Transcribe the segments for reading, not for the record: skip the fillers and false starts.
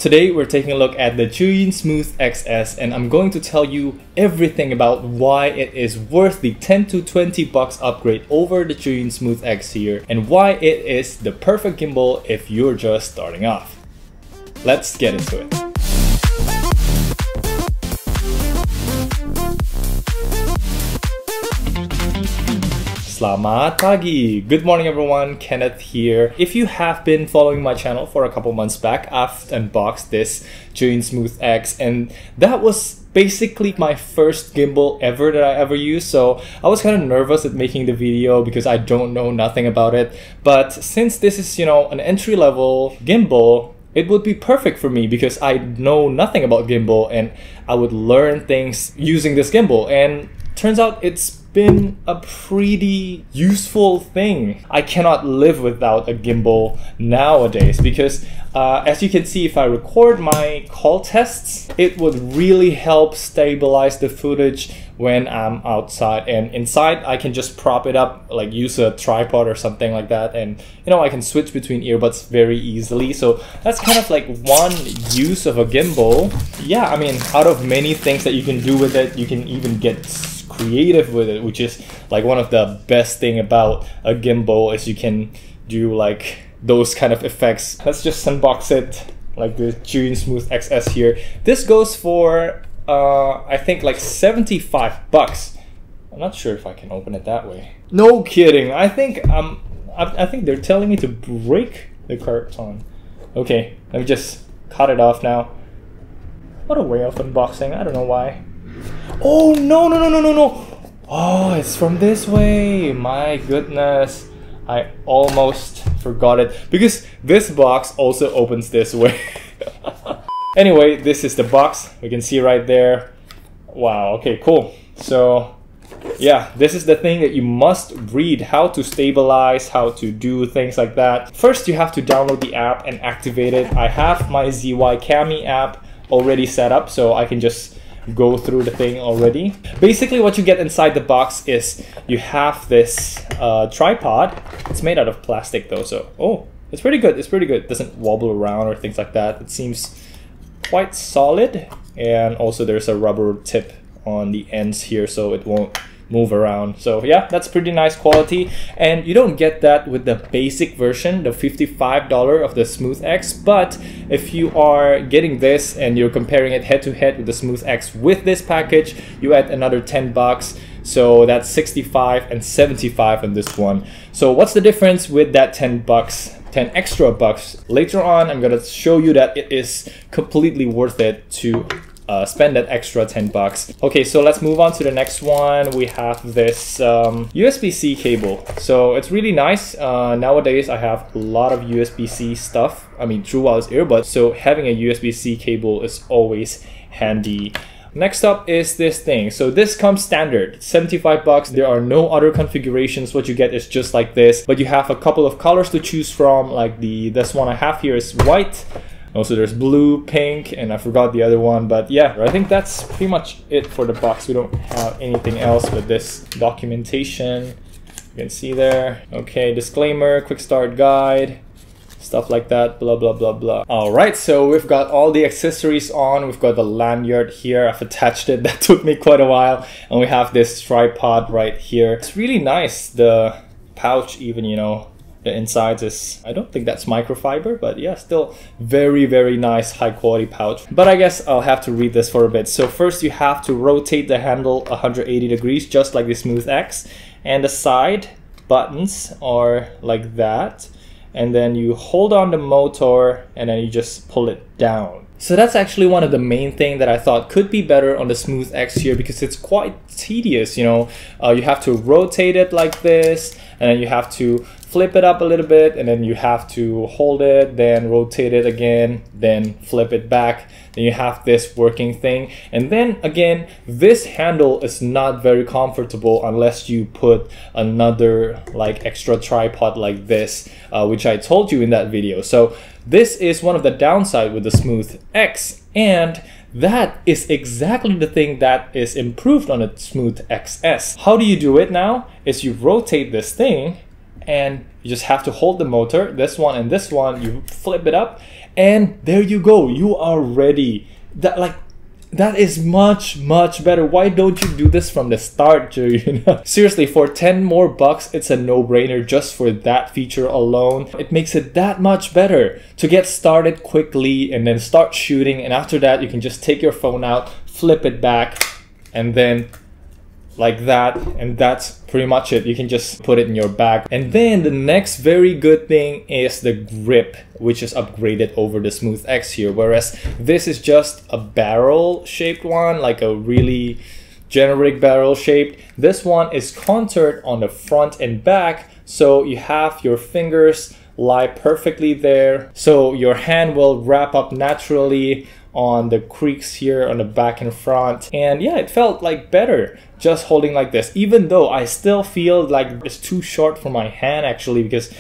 Today we're taking a look at the Zhiyun Smooth XS, and I'm going to tell you everything about why it is worth the 10 to 20 bucks upgrade over the Zhiyun Smooth X here, and why it is the perfect gimbal if you're just starting off. Let's get into it. Selamat pagi! Good morning everyone, Kenneth here. If you have been following my channel for a couple months back, I've unboxed this Zhiyun Smooth X, and that was basically my first gimbal ever that I ever used, so I was kind of nervous at making the video because I don't know nothing about it. But since this is, an entry-level gimbal, it would be perfect for me because I know nothing about gimbal and I would learn things using this gimbal, and turns out it's been a pretty useful thing. I cannot live without a gimbal nowadays because as you can see, if I record my call tests, it would really help stabilize the footage when I'm outside, and inside I can just prop it up, like use a tripod or something like that, and I can switch between earbuds very easily. So that's kind of like one use of a gimbal. Yeah, I mean, out of many things that you can do with it, you can even get creative with it, which is like one of the best thing about a gimbal is you can do like those kind of effects. Let's just unbox it, like the Zhiyun Smooth XS here. This goes for I think like 75 bucks. I'm not sure if I can open it that way. No kidding. I think they're telling me to break the carton. Okay, let me just cut it off now. What a way of unboxing. I don't know why. Oh, no. Oh, it's from this way. My goodness. I almost forgot it because this box also opens this way. Anyway, this is the box. We can see right there. Wow, okay, cool. So yeah, this is the thing that you must read, how to stabilize, how to do things like that. First, you have to download the app and activate it. I have my ZY Cami app already set up, so I can just go through the thing already. Basically, what you get inside the box is you have this tripod. It's made out of plastic though, so it's pretty good. It's pretty good. It doesn't wobble around or things like that. It seems quite solid, and also there's a rubber tip on the ends here so it won't move around. So yeah, that's pretty nice quality, and you don't get that with the basic version, the $55 of the Smooth X. But if you are getting this and you're comparing it head to head with the Smooth X with this package, you add another 10 bucks. So that's 65 and 75 on this one. So what's the difference with that 10 bucks? 10 extra bucks. Later on, I'm gonna show you that it is completely worth it to spend that extra 10 bucks. Okay, so let's move on to the next one. We have this USB-C cable. So it's really nice. Nowadays, I have a lot of USB-C stuff. I mean, true wireless earbuds. So having a USB-C cable is always handy. Next up is this thing. So this comes standard, 75 bucks. There are no other configurations. What you get is just like this, but you have a couple of colors to choose from. Like this one I have here is white. Also there's blue, pink, and I forgot the other one, but yeah, I think that's pretty much it for the box. We don't have anything else with this documentation. You can see there. Okay, disclaimer, quick start guide, stuff like that, blah blah blah blah. All right, so we've got all the accessories on. We've got the lanyard here. I've attached it. That took me quite a while. And we have this tripod right here. It's really nice. The pouch even, the insides is, I don't think that's microfiber, but yeah, still very, very nice, high quality pouch. But I guess I'll have to read this for a bit. So first you have to rotate the handle 180 degrees, just like the Smooth X. And the side buttons are like that. And then you hold on the motor and then you just pull it down. So that's actually one of the main things that I thought could be better on the Smooth X here, because it's quite tedious, you have to rotate it like this, and then you have to flip it up a little bit, and then you have to hold it, then rotate it again, then flip it back. Then you have this working thing. And then again, this handle is not very comfortable unless you put another like extra tripod like this, which I told you in that video. So this is one of the downside with the Smooth X, and that is exactly the thing that is improved on the Smooth XS. How do you do it now? Is you rotate this thing, and you just have to hold the motor, this one and this one, you flip it up, And there you go, you are ready. That is much better. Why don't you do this from the start, Zhiyun? Seriously, for 10 more bucks, it's a no-brainer just for that feature alone. It makes it that much better to get started quickly and then start shooting. And after that, you can just take your phone out, flip it back, and then like that, and that's pretty much it. You can just put it in your bag. And then the next very good thing is the grip, which is upgraded over the Smooth X here, whereas this is just a barrel shaped one, like a really generic barrel shaped. This one is contoured on the front and back, so you have your fingers lie perfectly there, so your hand will wrap up naturally on the creaks here on the back and front. And yeah, it felt like better just holding like this, even though I still feel like it's too short for my hand actually, because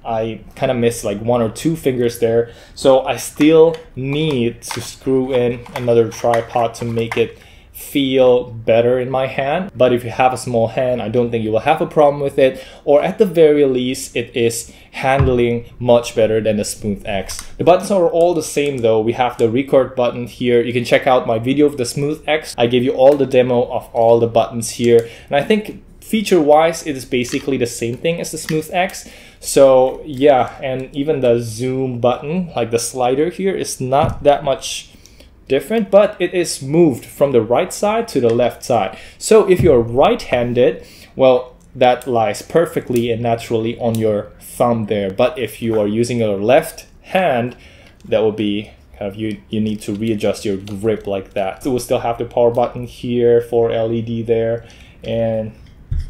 I kind of missed like 1 or 2 fingers there. So I still need to screw in another tripod to make it feel better in my hand. But if you have a small hand, I don't think you will have a problem with it, or at the very least it is handling much better than the Smooth X. The buttons are all the same though. We have the record button here. You can check out my video of the Smooth X. I gave you all the demo of all the buttons here, and I think feature wise it is basically the same thing as the Smooth X. So yeah, and even the zoom button, like the slider here, is not that much different, but it is moved from the right side to the left side. So if you're right-handed, well, that lies perfectly and naturally on your thumb there. But if you are using your left hand, that will be kind of, you need to readjust your grip like that. So we'll still have the power button here, for LED there, and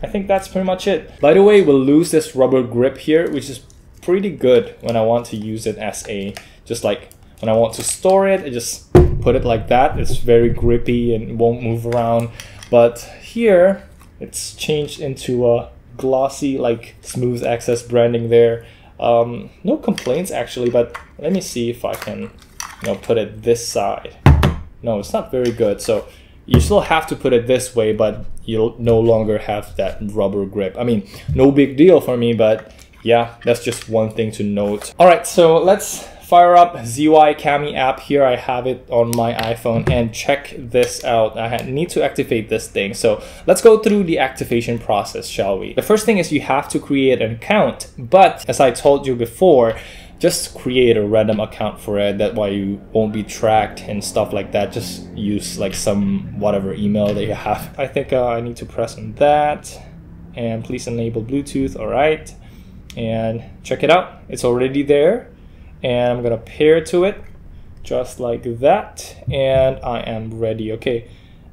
I think that's pretty much it. By the way, we'll lose this rubber grip here, which is pretty good when I want to use it as a, just like when I want to store it, I just put it like that. It's very grippy and won't move around. But here it's changed into a glossy, like Smooth Access branding there. No complaints actually, but let me see if I can, put it this side. No, it's not very good. So you still have to put it this way, but you'll no longer have that rubber grip. I mean, no big deal for me, but yeah, that's just one thing to note. All right, so let's fire up ZY Cami app. Here I have it on my iPhone, and check this out. I need to activate this thing. So let's go through the activation process, shall we? The first thing is you have to create an account, but as I told you before, just create a random account for it. That way you won't be tracked and stuff like that. Just use like some whatever email that you have. I think I need to press on that, and please enable Bluetooth. All right, and check it out. It's already there. And I'm gonna pair to it just like that, and I am ready. Okay,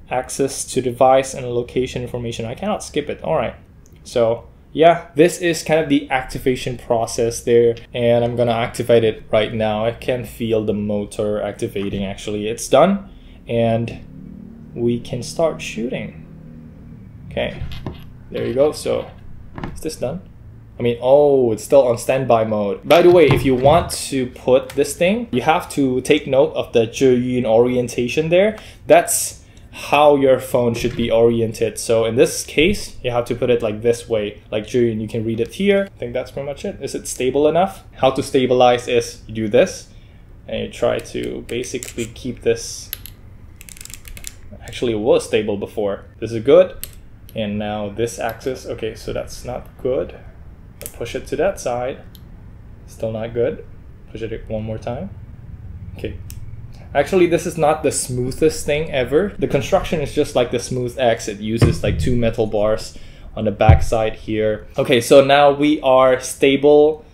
access to device and location information. I cannot skip it. All right, so yeah, this is kind of the activation process there, and I'm gonna activate it right now. I can feel the motor activating. Actually, it's done, and we can start shooting. Okay, there you go. So is this done? I mean, oh, it's still on standby mode. By the way, if you want to put this thing, you have to take note of the Zhiyun orientation there. That's how your phone should be oriented. So in this case, you have to put it like this way, like Zhiyun. You can read it here. I think that's pretty much it. Is it stable enough? How to stabilize is you do this, and you try to basically keep this. Actually, it was stable before. This is good. And now this axis, okay, so that's not good. Push it to that side, still not good. Push it one more time. Okay, actually this is not the smoothest thing ever. The construction is just like the Smooth X. It uses like 2 metal bars on the back side here. Okay, so now we are stable,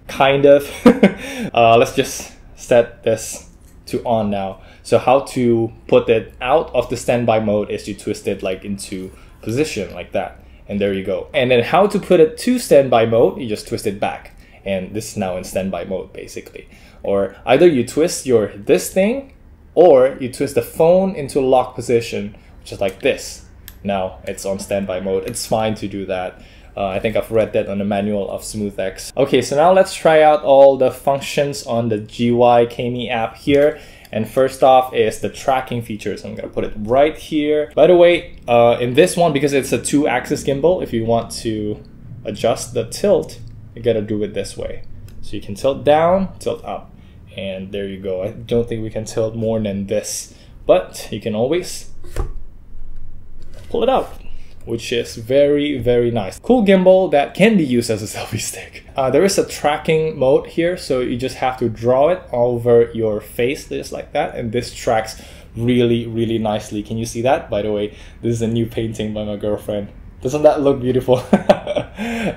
kind of. Let's just set this to on now. So how to put it out of the standby mode is you twist it like into position like that. And there you go. And then how to put it to standby mode, you just twist it back. And this is now in standby mode, basically. Or either you twist this thing, or you twist the phone into lock position, which is like this. Now it's on standby mode. It's fine to do that. I think I've read that on the manual of Smooth X. Okay, so now let's try out all the functions on the ZY Cami app here. And first off is the tracking features. I'm gonna put it right here. By the way, in this one, because it's a 2-axis gimbal, if you want to adjust the tilt, you gotta do it this way. So you can tilt down, tilt up. And there you go. I don't think we can tilt more than this, but you can always pull it out, which is very, very nice. Cool gimbal that can be used as a selfie stick. There is a tracking mode here, so you just have to draw it over your face just like that, and this tracks really, really nicely. Can you see that? By the way, this is a new painting by my girlfriend. Doesn't that look beautiful?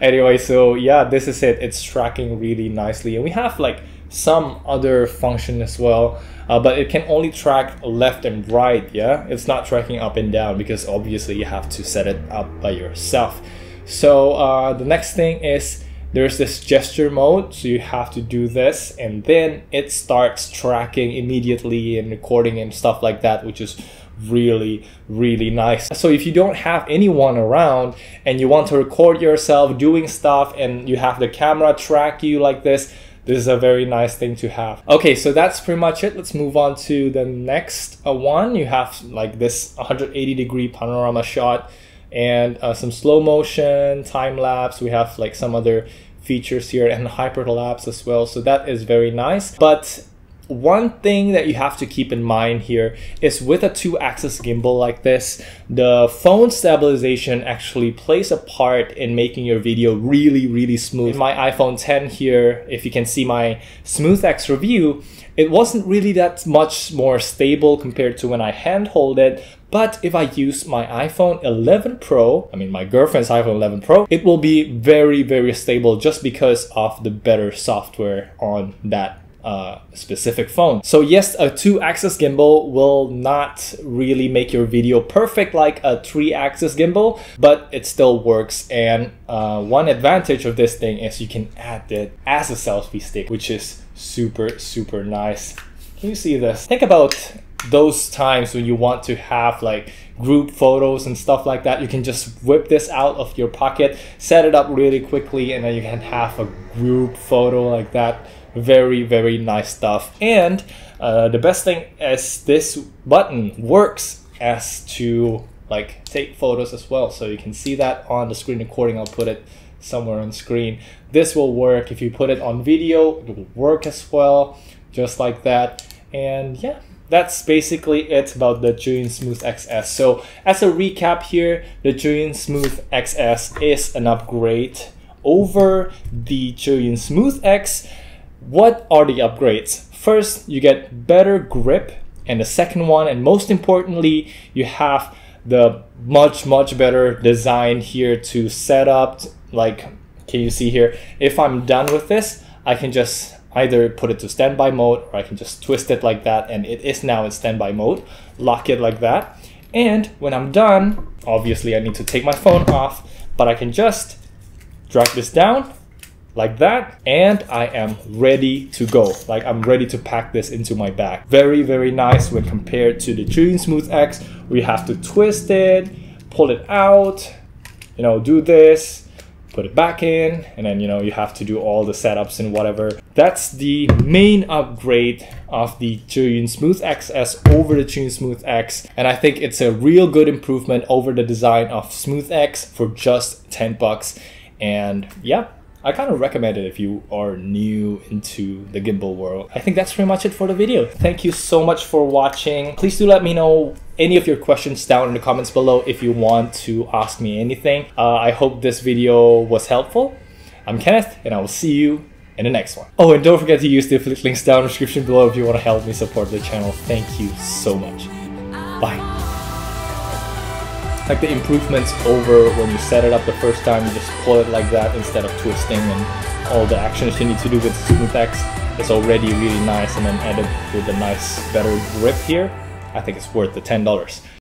Anyway, so yeah, this is it. It's tracking really nicely, and we have like some other function as well, but it can only track left and right. Yeah, it's not tracking up and down because obviously you have to set it up by yourself. So the next thing is there's this gesture mode, so you have to do this and then it starts tracking immediately and recording and stuff like that, which is really, really nice. So if you don't have anyone around and you want to record yourself doing stuff and you have the camera track you like this is a very nice thing to have. Okay, so that's pretty much it. Let's move on to the next one. You have like this 180-degree panorama shot and some slow motion, time lapse. We have like some other features here and hyperlapse as well. So that is very nice. But one thing that you have to keep in mind here is with a 2-axis gimbal like this, the phone stabilization actually plays a part in making your video really, really smooth. In my iPhone 10 here, if you can see my Smooth X review, it wasn't really that much more stable compared to when I handhold it. But if I use my iPhone 11 Pro, I mean my girlfriend's iPhone 11 Pro, it will be very, very stable just because of the better software on that specific phone. So yes, a 2-axis gimbal will not really make your video perfect like a 3-axis gimbal, but it still works. And one advantage of this thing is you can add it as a selfie stick, which is super, super nice. Can you see this? Think about those times when you want to have like group photos and stuff like that. You can just whip this out of your pocket, set it up really quickly, and then you can have a group photo like that. Very, very nice stuff. And the best thing is this button works as to like take photos as well. So you can see that on the screen recording. I'll put it somewhere on screen. This will work if you put it on video. It will work as well, just like that. And yeah, that's basically it about the Zhiyun Smooth XS. So as a recap here, the Zhiyun Smooth XS is an upgrade over the Zhiyun Smooth X. What are the upgrades? First, you get better grip, and the second one, and most importantly, you have the much better design here to set up. Like, can you see here? If I'm done with this, I can just either put it to standby mode, or I can just twist it like that, and it is now in standby mode. Lock it like that, and when I'm done, obviously I need to take my phone off, but I can just drag this down like that, and I am ready to go. Like, I'm ready to pack this into my bag. Very, very nice when compared to the Zhiyun Smooth X, where you have to twist it, pull it out, you know, do this, put it back in, and then, you know, you have to do all the setups and whatever. That's the main upgrade of the Zhiyun Smooth XS over the Zhiyun Smooth X, and I think it's a real good improvement over the design of Smooth X for just 10 bucks. And yeah, I kind of recommend it if you are new into the gimbal world. I think that's pretty much it for the video. Thank you so much for watching. Please do let me know any of your questions down in the comments below if you want to ask me anything. I hope this video was helpful. I'm Kenneth, and I will see you in the next one. Oh, and don't forget to use the affiliate links down in the description below if you want to help me support the channel. Thank you so much. Bye. Like the improvements over when you set it up the first time, you just pull it like that instead of twisting, and all the actions you need to do with Smooth X is already really nice, and then added with a nice better grip here. I think it's worth the $10.